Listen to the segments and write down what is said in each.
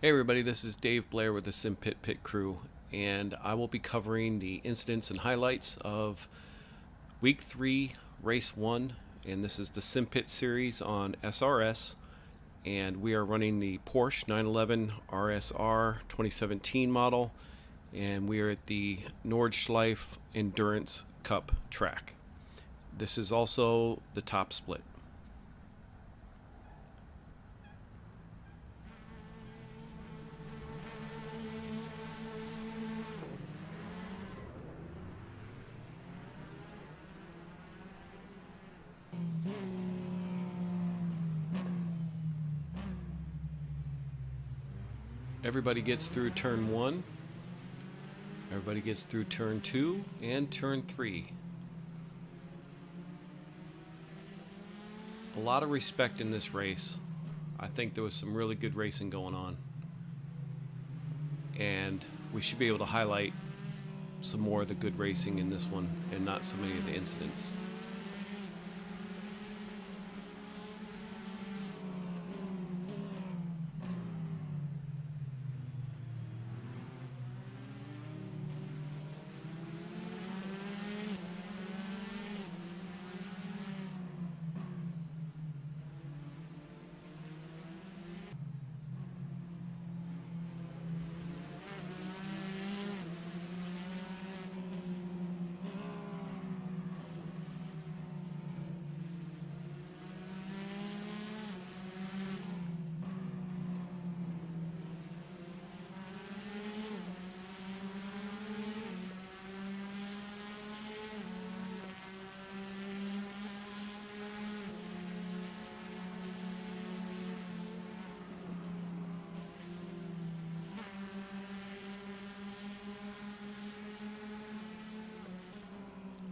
Hey everybody, this is Dave Blair with the Simpit Pit Crew, and I will be covering the incidents and highlights of Week 3, Race 1, and this is the Simpit series on SRS, and we are running the Porsche 911 RSR 2017 model, and we are at the Nordschleife Endurance Cup track. This is also the top split. Everybody gets through turn 1, everybody gets through turn 2 and turn 3. A lot of respect in this race. I think there was some really good racing going on, and we should be able to highlight some more of the good racing in this one and not so many of the incidents.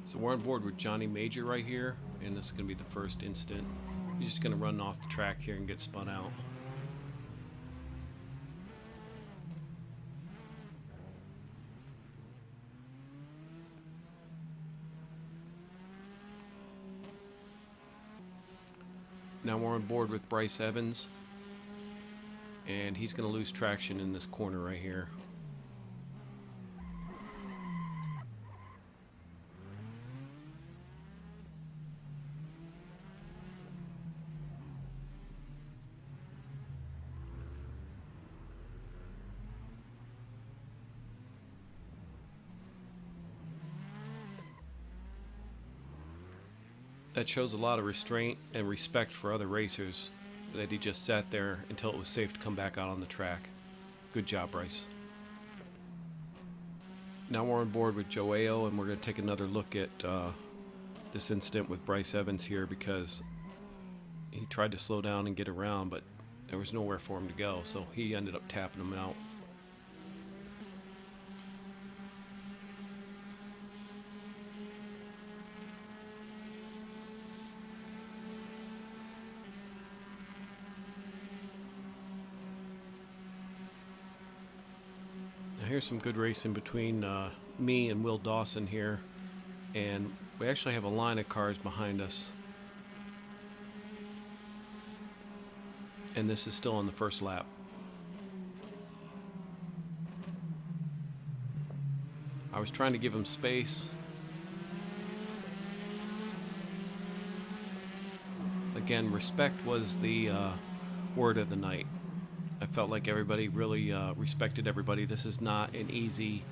So we're on board with Johnny Major right here, and this is going to be the first incident. He's just going to run off the track here and get spun out. Now we're on board with Bryce Evans, and he's going to lose traction in this corner right here. That shows a lot of restraint and respect for other racers, that he just sat there until it was safe to come back out on the track. Good job, Bryce. Now we're on board with Joao, and we're going to take another look at this incident with Bryce Evans here, because he tried to slow down and get around, but there was nowhere for him to go, so he ended up tapping him out. Here's some good racing between me and Will Dawson here, and we actually have a line of cars behind us, and this is still on the first lap. I was trying to give him space. Again, respect was the word of the night. I felt like everybody really respected everybody. This is not an easy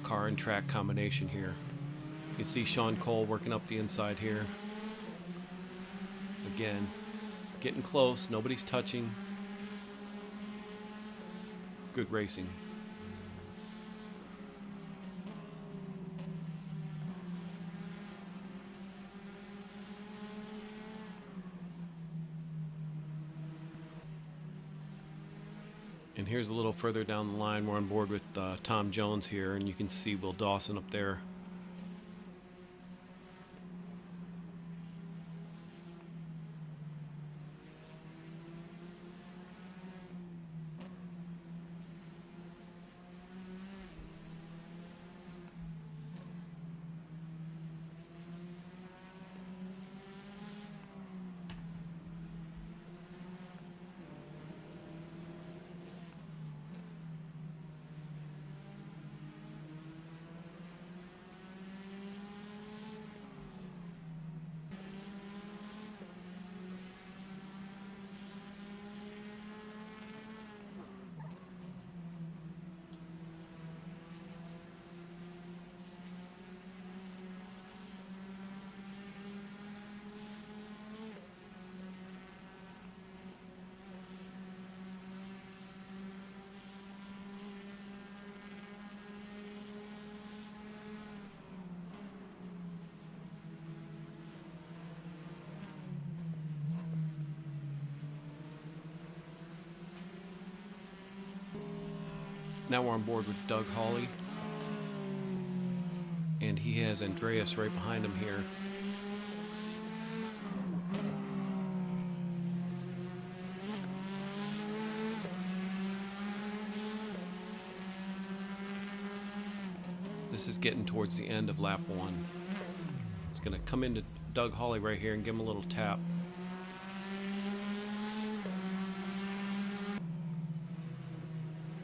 car and track combination here. You see Sean Cole working up the inside here. Again, getting close, nobody's touching. Good racing. And here's a little further down the line, we're on board with Tom Jones here, and you can see Will Dawson up there. Now we're on board with Doug Hawley, and he has Andreas right behind him here. This is getting towards the end of lap 1. It's going to come into Doug Hawley right here and give him a little tap.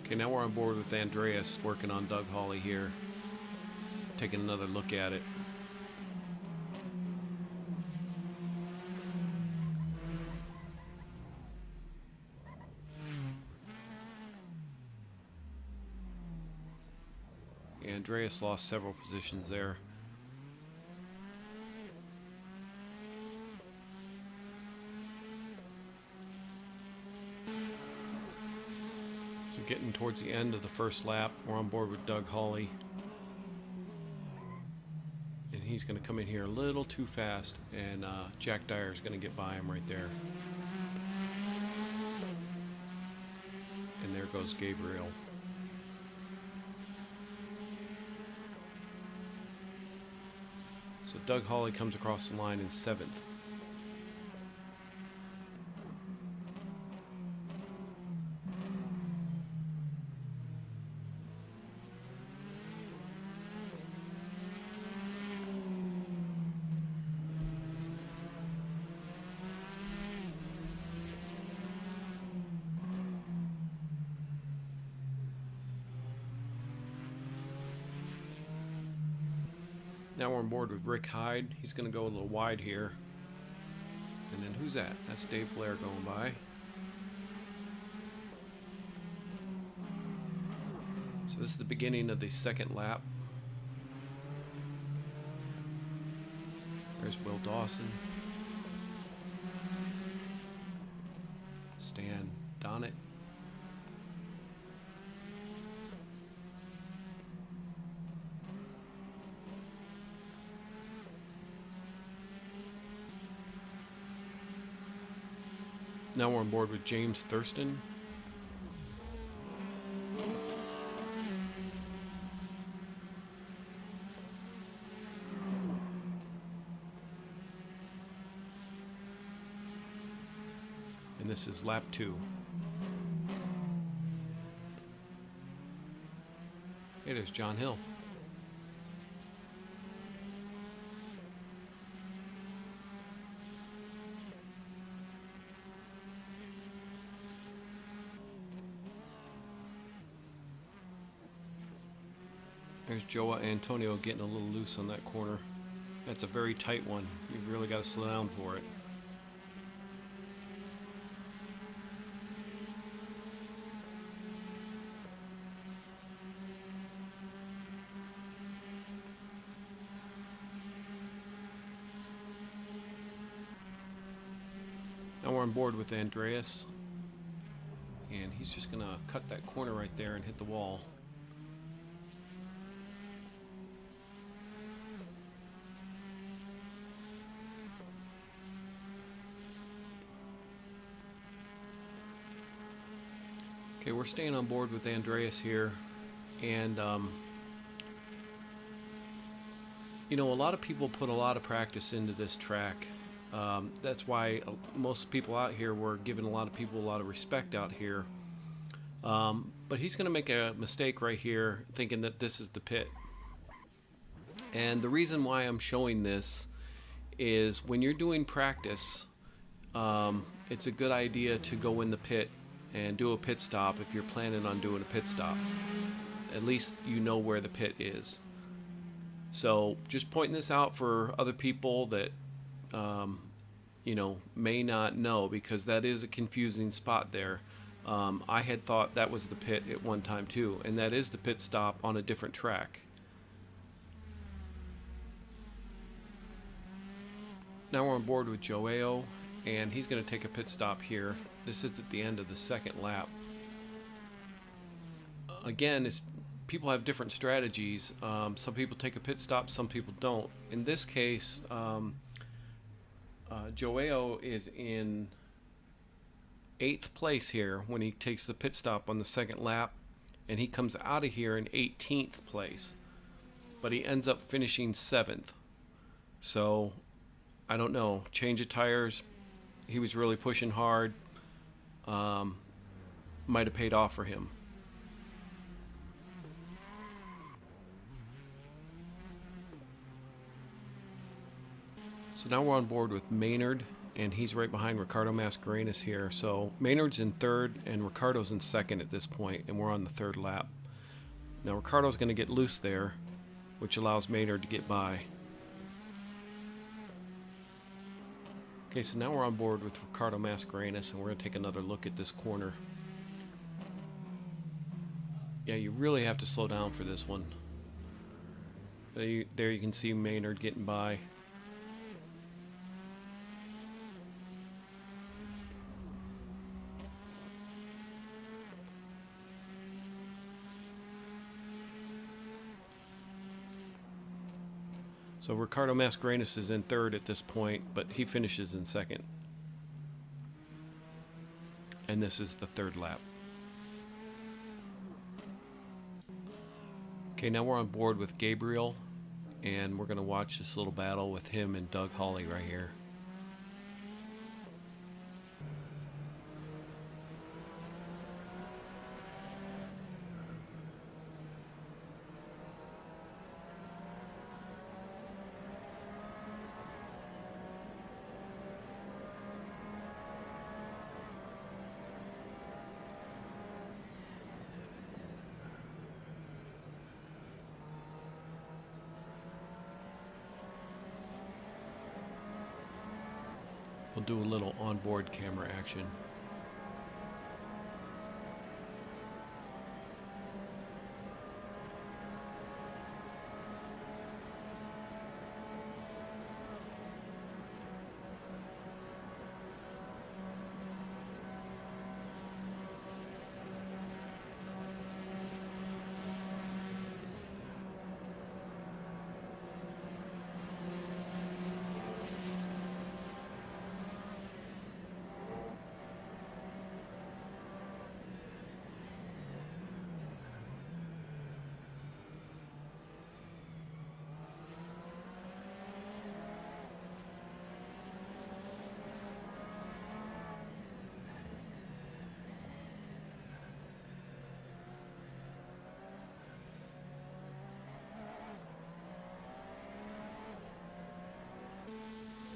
Okay, now we're on board with Andreas working on Doug Hawley here. Taking another look at it. Yeah, Andreas lost several positions there. So getting towards the end of the first lap, we're on board with Doug Hawley. And he's going to come in here a little too fast, and Jack Dyer is going to get by him right there. And there goes Gabriel. So Doug Hawley comes across the line in 7th. Now we're on board with Rick Hyde. He's going to go a little wide here. And then who's that? That's Dave Blair going by. So this is the beginning of the second lap. There's Will Dawson. Stan Donnet. Now we're on board with James Thurston. And this is lap 2. It is John Hill. There's Joa Antonio getting a little loose on that corner. That's a very tight one. You've really got to slow down for it. Now we're on board with Andreas. And he's just going to cut that corner right there and hit the wall. Okay, we're staying on board with Andreas here, and you know, a lot of people put a lot of practice into this track. That's why most people out here, were giving a lot of people a lot of respect out here. But he's going to make a mistake right here, thinking that this is the pit. And the reason why I'm showing this is when you're doing practice, it's a good idea to go in the pit and do a pit stop if you're planning on doing a pit stop. At least you know where the pit is. So just pointing this out for other people that you know, may not know, because that is a confusing spot there. I had thought that was the pit at one time too, and that is the pit stop on a different track. Now we're on board with Joao, and he's going to take a pit stop here. This is at the end of the second lap. Again, people have different strategies. Some people take a pit stop, some people don't. In this case, Joao is in 8th place here when he takes the pit stop on the second lap. and he comes out of here in 18th place, but he ends up finishing 7th. So I don't know, change of tires, he was really pushing hard, might have paid off for him. So now we're on board with Maynard, and he's right behind Ricardo Mascarenas here. So Maynard's in 3rd and Ricardo's in 2nd at this point, and we're on the 3rd lap. Now Ricardo's going to get loose there, which allows Maynard to get by. Okay, so now we're on board with Ricardo Mascarenas, and we're going to take another look at this corner. Yeah, you really have to slow down for this one. There you can see Maynard getting by. So Ricardo Mascarenas is in 3rd at this point, but he finishes in 2nd. And this is the 3rd lap. Okay, now we're on board with Gabriel, and we're going to watch this little battle with him and Doug Hawley right here. We'll do a little onboard camera action.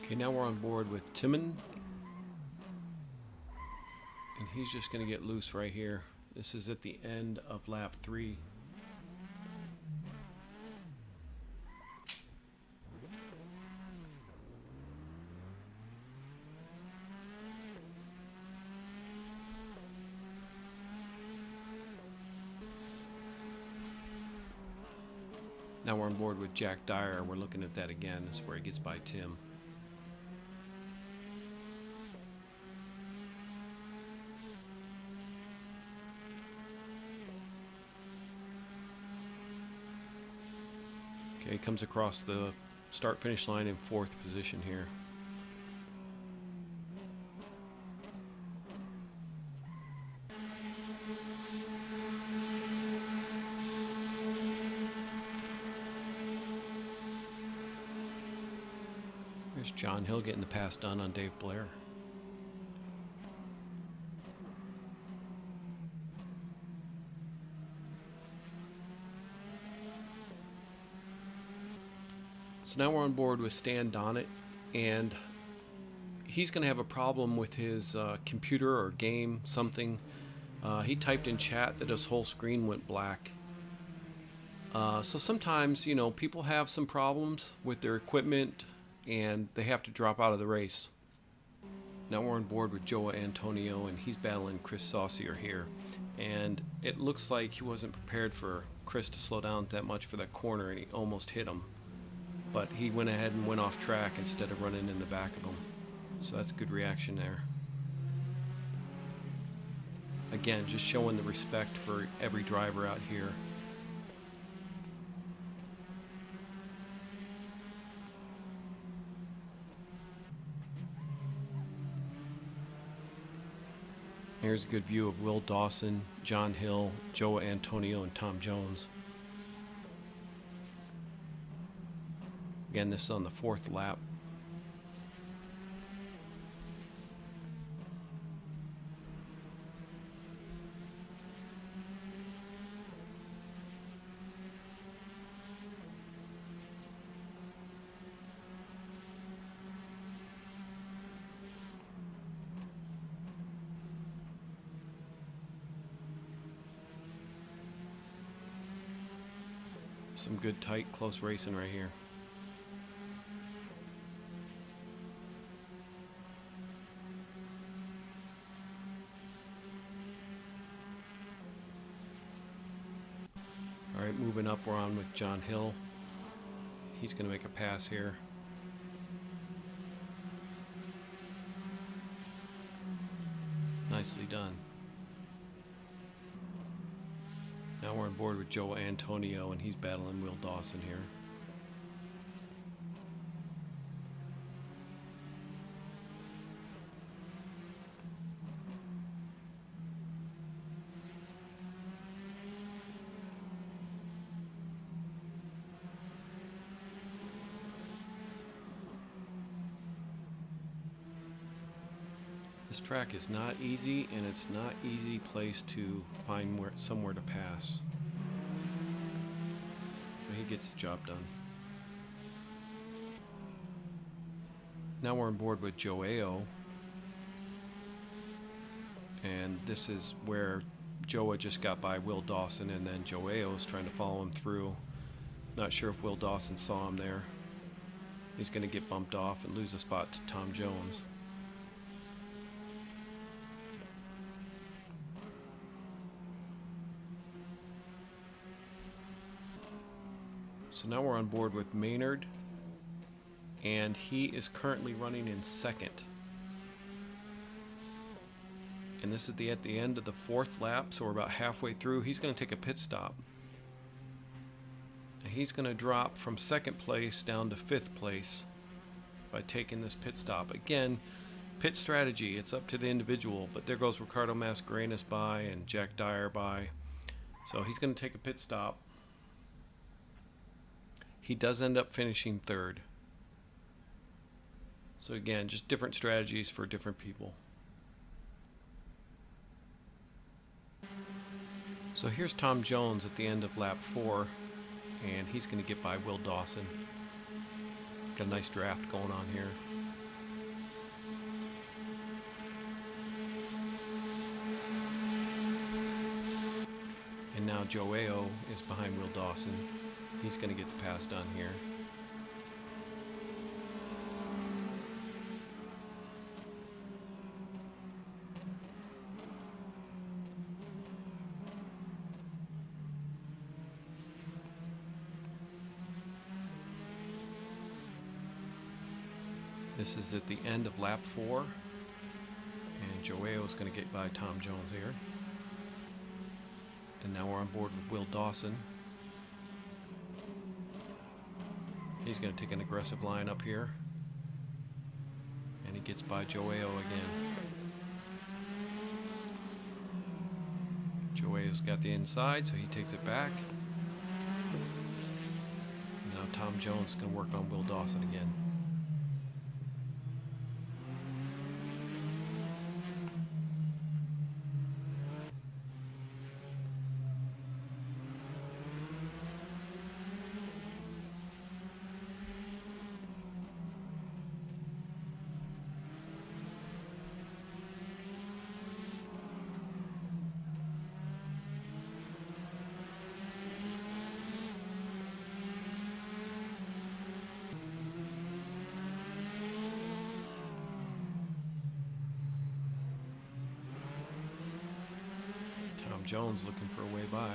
Okay, now we're on board with Timon. And he's just going to get loose right here. This is at the end of lap 3. Now we're on board with Jack Dyer. We're looking at that again. This is where he gets by Tim. Okay, he comes across the start-finish line in 4th position here. There's John Hill getting the pass done on Dave Blair. So now we're on board with Stan Donnet, and he's going to have a problem with his computer or game, something. He typed in chat that his whole screen went black. So sometimes, you know, people have some problems with their equipment and they have to drop out of the race. Now we're on board with Joe Antonio, and he's battling Chris Saucier here. And it looks like he wasn't prepared for Chris to slow down that much for that corner, and he almost hit him. But he went ahead and went off track instead of running in the back of him. So that's a good reaction there. Again, just showing the respect for every driver out here. Here's a good view of Will Dawson, John Hill, Joe Antonio, and Tom Jones. Again, this is on the 4th lap. Some good, tight, close racing right here. All right, moving up, we're on with John Hill. He's going to make a pass here. Nicely done. Now we're on board with Joe Antonio, and he's battling Will Dawson here. This track is not easy, and it's not easy place to find somewhere to pass. But he gets the job done. Now we're on board with Joao, and this is where Joa just got by Will Dawson, and then Joao is trying to follow him through. Not sure if Will Dawson saw him there. He's going to get bumped off and lose a spot to Tom Jones. So now we're on board with Maynard, and he is currently running in 2nd. And this is at the end of the 4th lap, so we're about halfway through. He's going to take a pit stop. And he's going to drop from 2nd place down to 5th place by taking this pit stop. Again, pit strategy, it's up to the individual, but there goes Ricardo Mascarenas by and Jack Dyer by. So he's going to take a pit stop. He does end up finishing 3rd. So again, just different strategies for different people. So here's Tom Jones at the end of lap 4, and he's going to get by Will Dawson. Got a nice draft going on here. And now Joao is behind Will Dawson. He's going to get the pass done here. This is at the end of lap 4, and Joao is going to get by Tom Jones here. And now we're on board with Will Dawson. He's going to take an aggressive line up here, and he gets by Joao again. Joao's got the inside, so he takes it back. And now Tom Jones is going to work on Will Dawson again. Jones looking for a way by.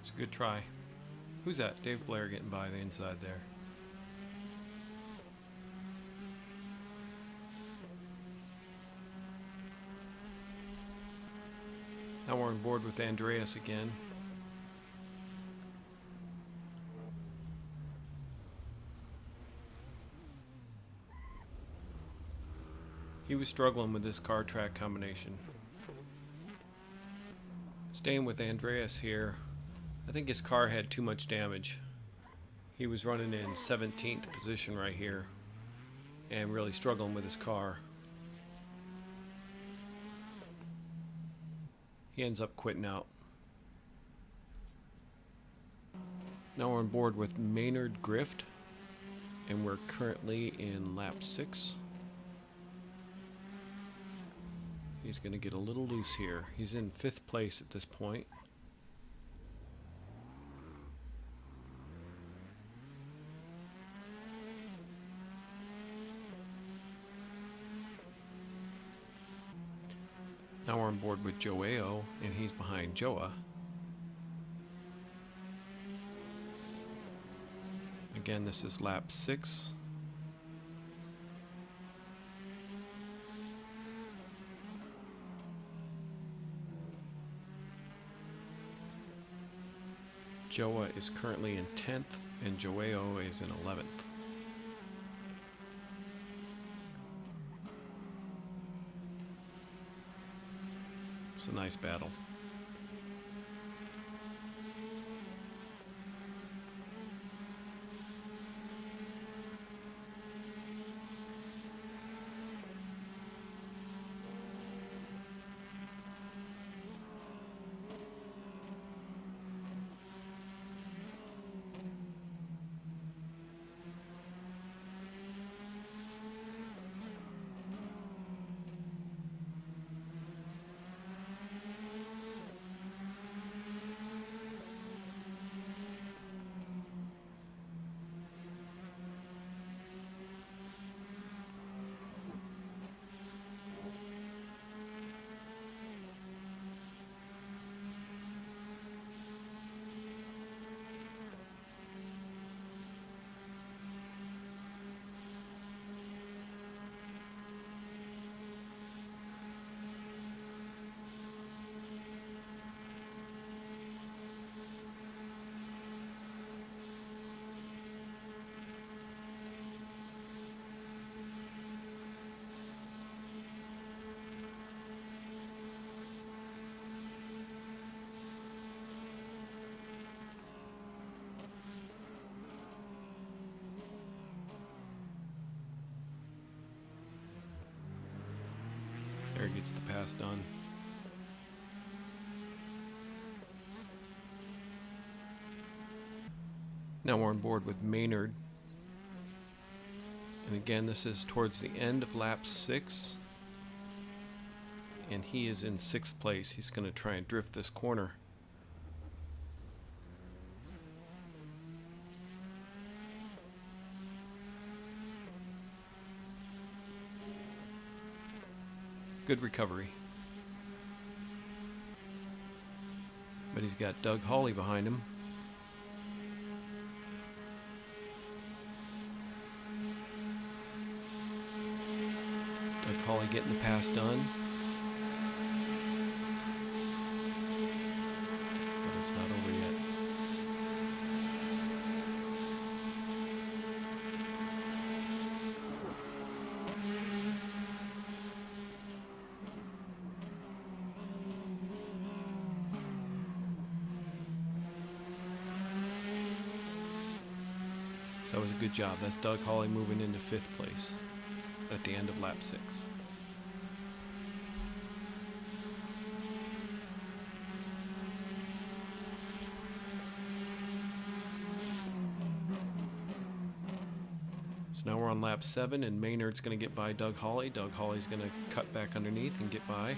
It's a good try. Who's that? Dave Blair getting by the inside there. Now we're on board with Andreas again. He was struggling with this car track combination. Staying with Andreas here, I think his car had too much damage. He was running in 17th position right here and really struggling with his car. He ends up quitting out. Now we're on board with Maynard Grift, and we're currently in lap 6. He's going to get a little loose here. He's in 5th place at this point. Now we're on board with Joao, and he's behind Joa. Again, this is lap 6. Joa is currently in 10th, and Joao is in 11th. It's a nice battle. There gets the pass done. Now we're on board with Maynard. And again, this is towards the end of lap 6. And he is in 6th place. He's going to try and drift this corner. Good recovery. But he's got Doug Hawley behind him. Doug Hawley getting the pass done. But it's not over yet. That was a good job. That's Doug Hawley moving into 5th place at the end of lap 6. So now we're on lap 7, and Maynard's going to get by Doug Hawley. Doug Hawley's going to cut back underneath and get by.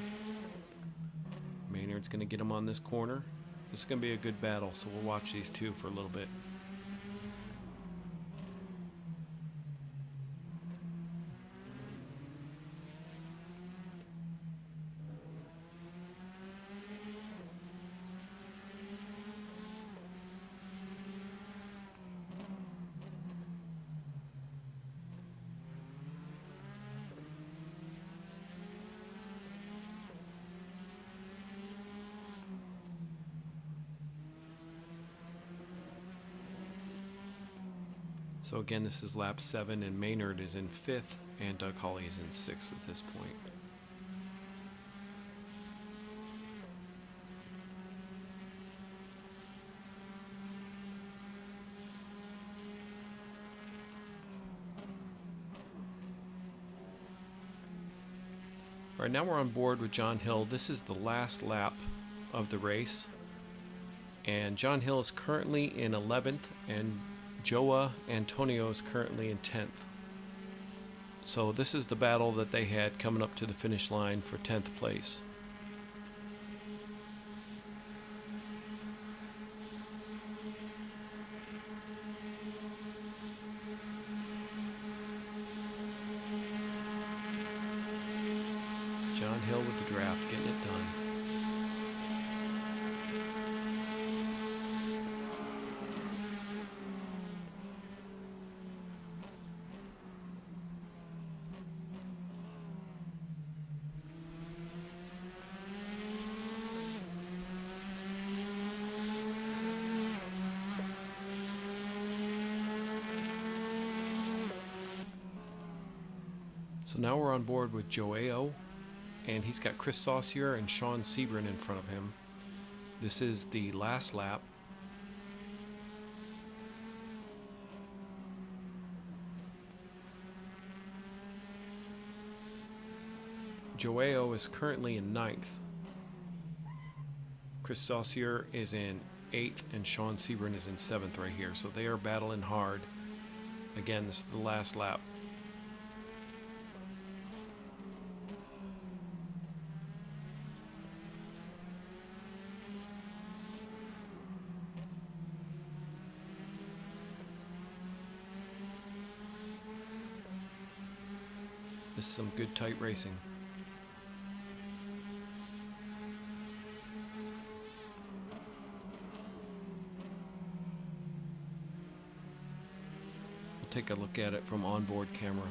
Maynard's going to get him on this corner. This is going to be a good battle, so we'll watch these two for a little bit. So again, this is lap 7, and Maynard is in 5th, and Doug Hawley is in 6th at this point. All right, now we're on board with John Hill. This is the last lap of the race, and John Hill is currently in 11th, and Joa Antonio is currently in 10th. So this is the battle that they had coming up to the finish line for 10th place. John Hill with the draft, getting it done. So now we're on board with Joao, and he's got Chris Saucier and Sean Sebring in front of him. This is the last lap. Joao is currently in 9th. Chris Saucier is in 8th, and Sean Sebring is in 7th right here. So they are battling hard. Again, this is the last lap. This is some good tight racing. We'll take a look at it from onboard camera.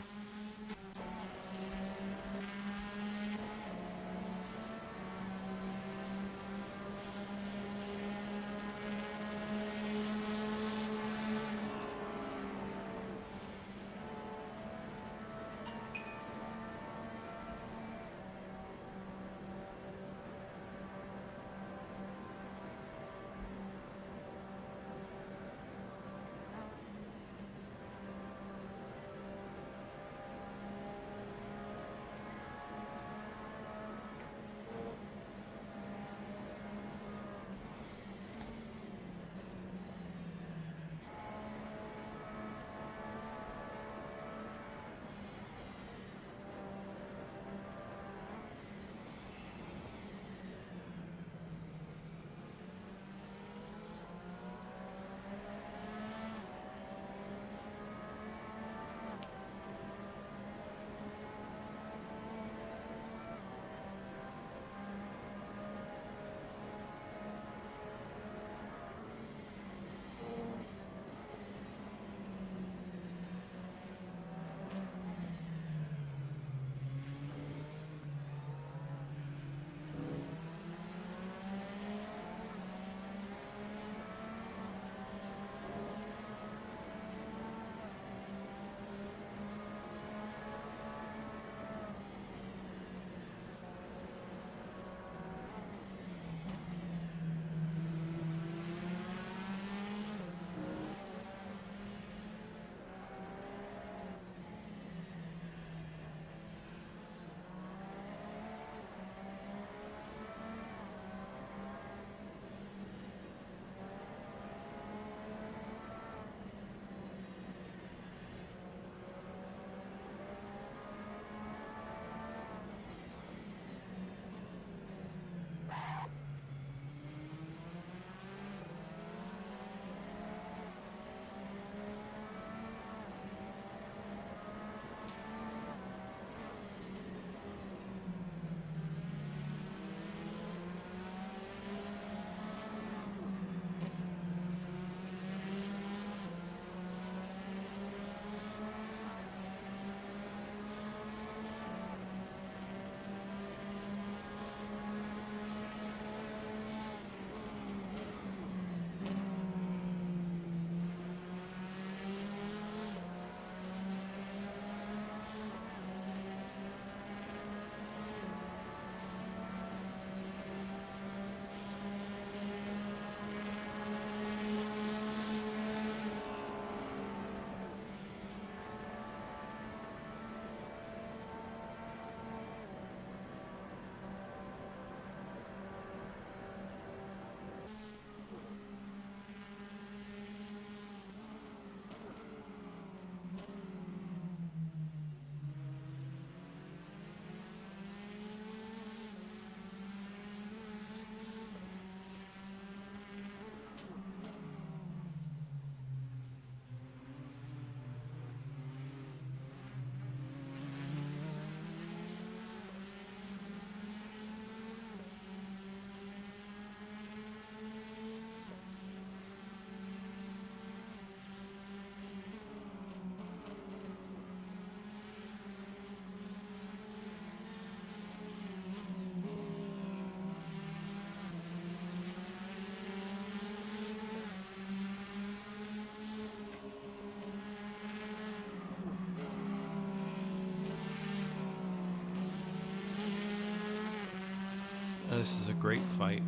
this is a great fight.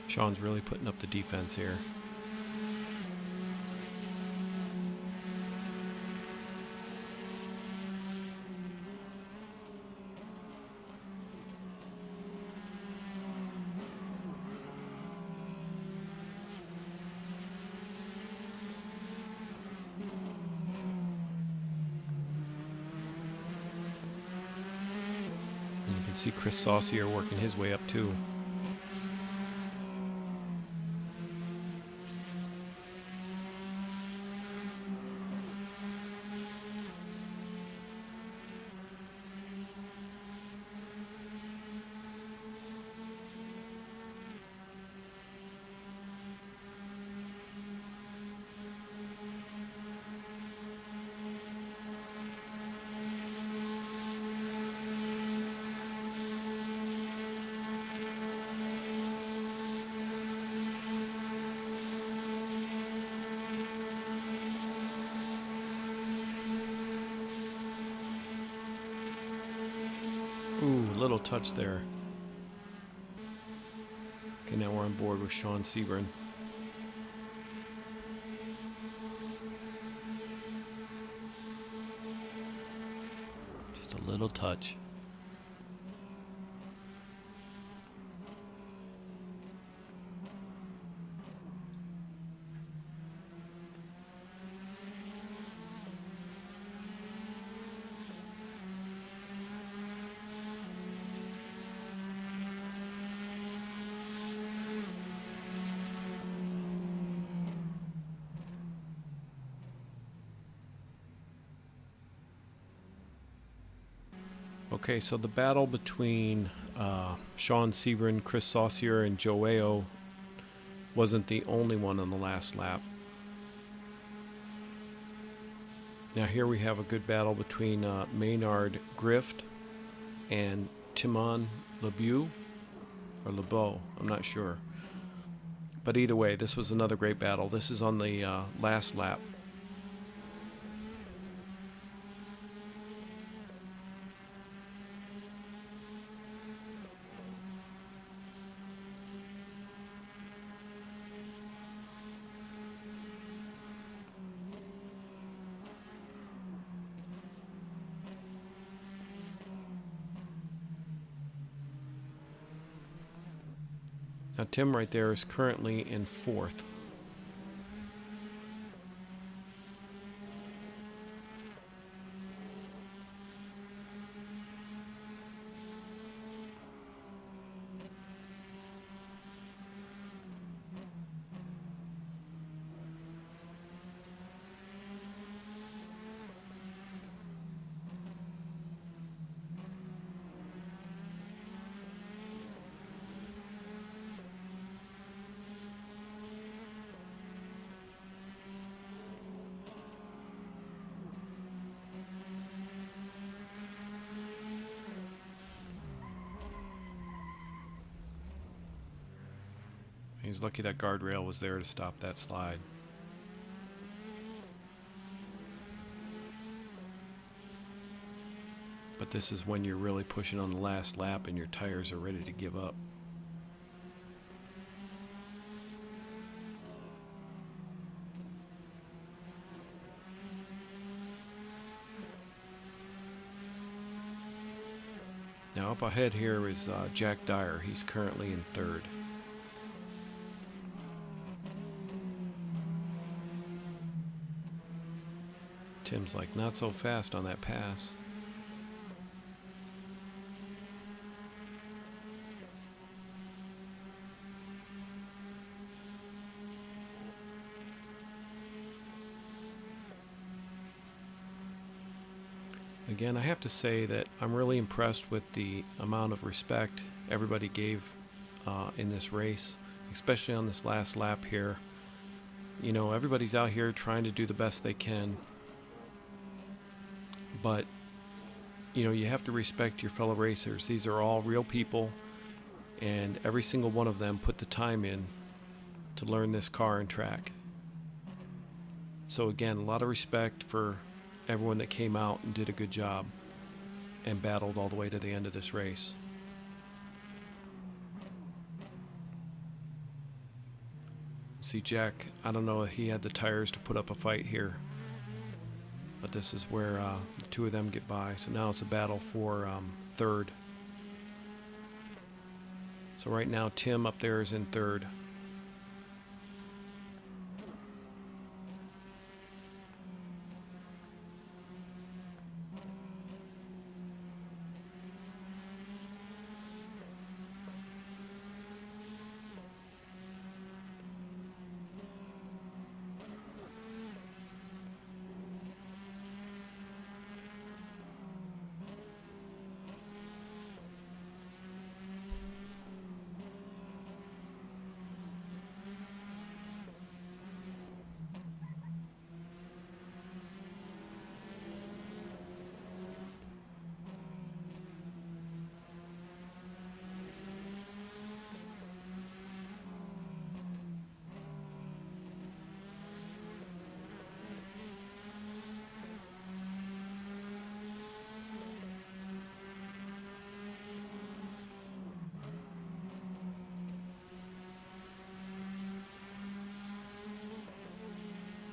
Sean's really putting up the defense here. And you can see Chris Saucier working his way up too. Ooh, little touch there. Okay, now we're on board with Sean Sebring. Just a little touch. Okay, so the battle between Sean Sebring, Chris Saucier, and Joao wasn't the only one on the last lap. Now here we have a good battle between Maynard Grift and Timon LeBeau, or LeBeau, I'm not sure. But either way, this was another great battle. This is on the last lap. Now Tim right there is currently in 4th. He's lucky that guardrail was there to stop that slide. But this is when you're really pushing on the last lap and your tires are ready to give up. Now up ahead here is Jack Dyer. He's currently in 3rd. Tim's like, not so fast on that pass. Again, I have to say that I'm really impressed with the amount of respect everybody gave in this race, especially on this last lap here. You know, everybody's out here trying to do the best they can, but you know, you have to respect your fellow racers. These are all real people, and every single one of them put the time in to learn this car and track. So again, a lot of respect for everyone that came out and did a good job and battled all the way to the end of this race. See, Jack, I don't know if he had the tires to put up a fight here, but this is where the two of them get by. So now it's a battle for third. So right now Tim up there is in third.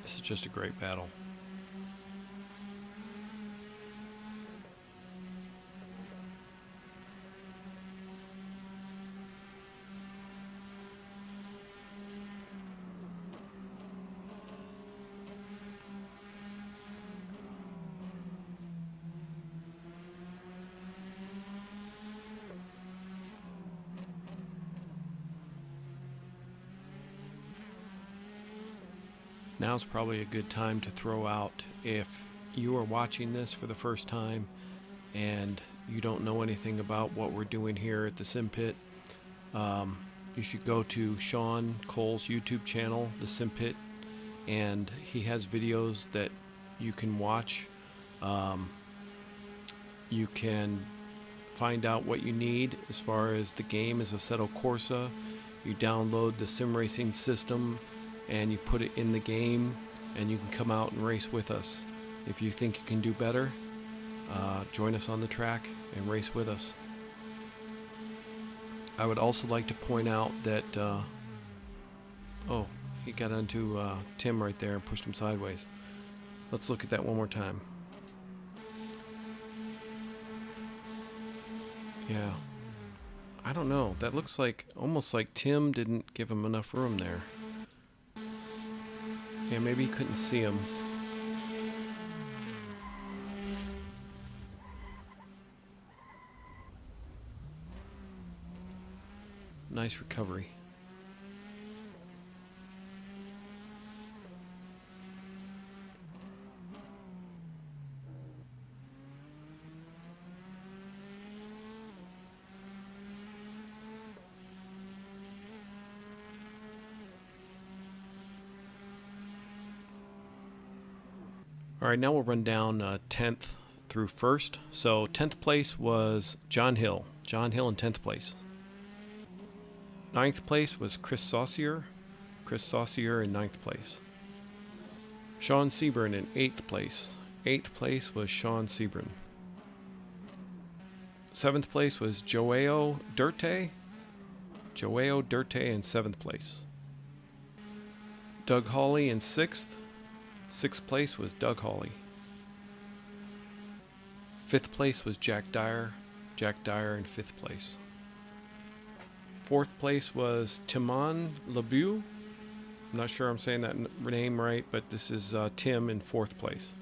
This is just a great battle. Now's probably a good time to throw out, if you are watching this for the first time and you don't know anything about what we're doing here at the Simpit, you should go to Sean Cole's YouTube channel, the Simpit, and he has videos that you can watch. You can find out what you need as far as the game is Assetto Corsa. You download the sim racing system and you put it in the game, and you can come out and race with us. If you think you can do better, join us on the track and race with us. I would also like to point out that oh, he got onto Tim right there and pushed him sideways. Let's look at that one more time. Yeah, I don't know, that looks like almost like Tim didn't give him enough room there. Yeah, maybe he couldn't see him. Nice recovery. Alright, now we'll run down 10th through 1st. So 10th place was John Hill. John Hill in 10th place. 9th place was Chris Saucier. Chris Saucier in 9th place. Sean Sebring in 8th place. 8th place was Sean Sebring. 7th place was Joao Durte. Joao Durte in 7th place. Doug Hawley in 6th. 6th place was Doug Hawley. 5th place was Jack Dyer. Jack Dyer in 5th place. 4th place was Timon Lebeau. I'm not sure I'm saying that name right, but this is Tim in 4th place.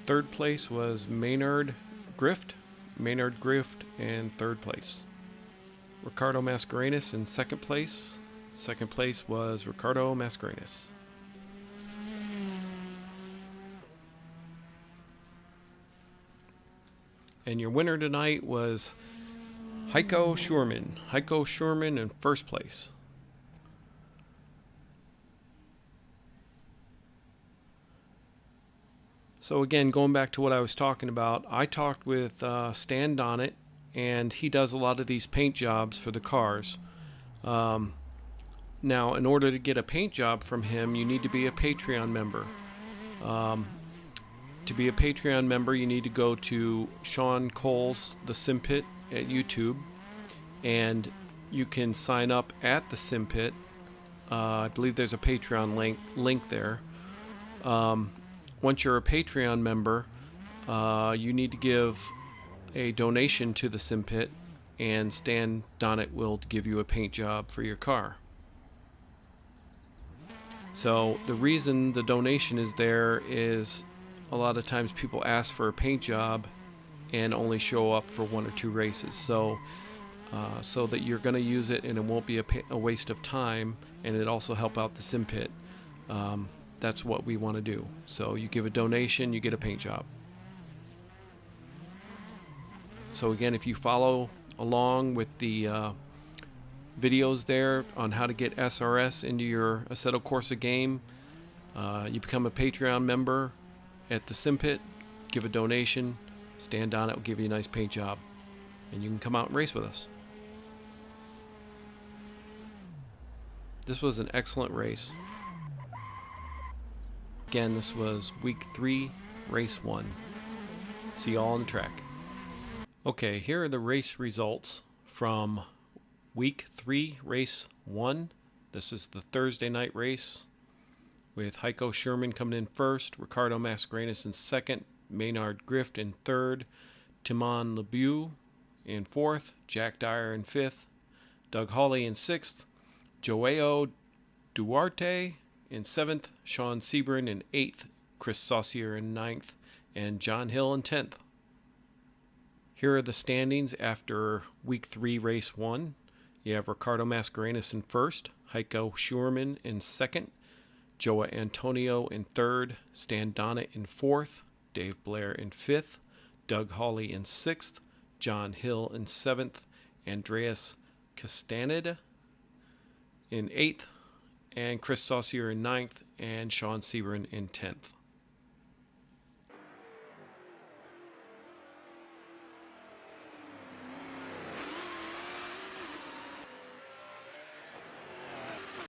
3rd place was Maynard Grift. Maynard Grift in 3rd place. Ricardo Mascarenas in 2nd place. 2nd place was Ricardo Mascarenas. And your winner tonight was Heiko Schurman. Heiko Schurman in first place. So again, going back to what I was talking about, I talked with Stan Donnet, and he does a lot of these paint jobs for the cars. Now, in order to get a paint job from him, you need to be a Patreon member. To be a Patreon member, you need to go to Sean Cole's The Simpit at YouTube, and you can sign up at the Simpit. I believe there's a Patreon link there. Once you're a Patreon member, you need to give a donation to the Simpit, and Stan Donnet will give you a paint job for your car. So the reason the donation is there is a lot of times people ask for a paint job and only show up for 1 or 2 races. So that you're going to use it and it won't be a waste of time, and it also help out the Simpit. That's what we want to do. So you give a donation, you get a paint job. So again, if you follow along with the videos there on how to get SRS into your Assetto Corsa game, you become a Patreon member at the Simpit, give a donation, Stan Donnet will give you a nice paint job, and you can come out and race with us. This was an excellent race. Again, this was week 3, race 1. See you all on the track. Okay, here are the race results from week 3, race 1. This is the Thursday night race with Heiko Schurman coming in first, Ricardo Mascarenas in second, Maynard Grift in third, Timon LeBeau in fourth, Jack Dyer in fifth, Doug Hawley in sixth, Joao Duarte in seventh, Sean Sebring in eighth, Chris Saucier in ninth, and John Hill in 10th. Here are the standings after week 3, race 1. You have Ricardo Mascarenas in first, Heiko Schurman in second, Joa Antonio in third, Stan Donnet in fourth, Dave Blair in fifth, Doug Hawley in sixth, John Hill in seventh, Andreas Castaneda in eighth, and Chris Saucier in ninth, and Sean Sebring in 10th.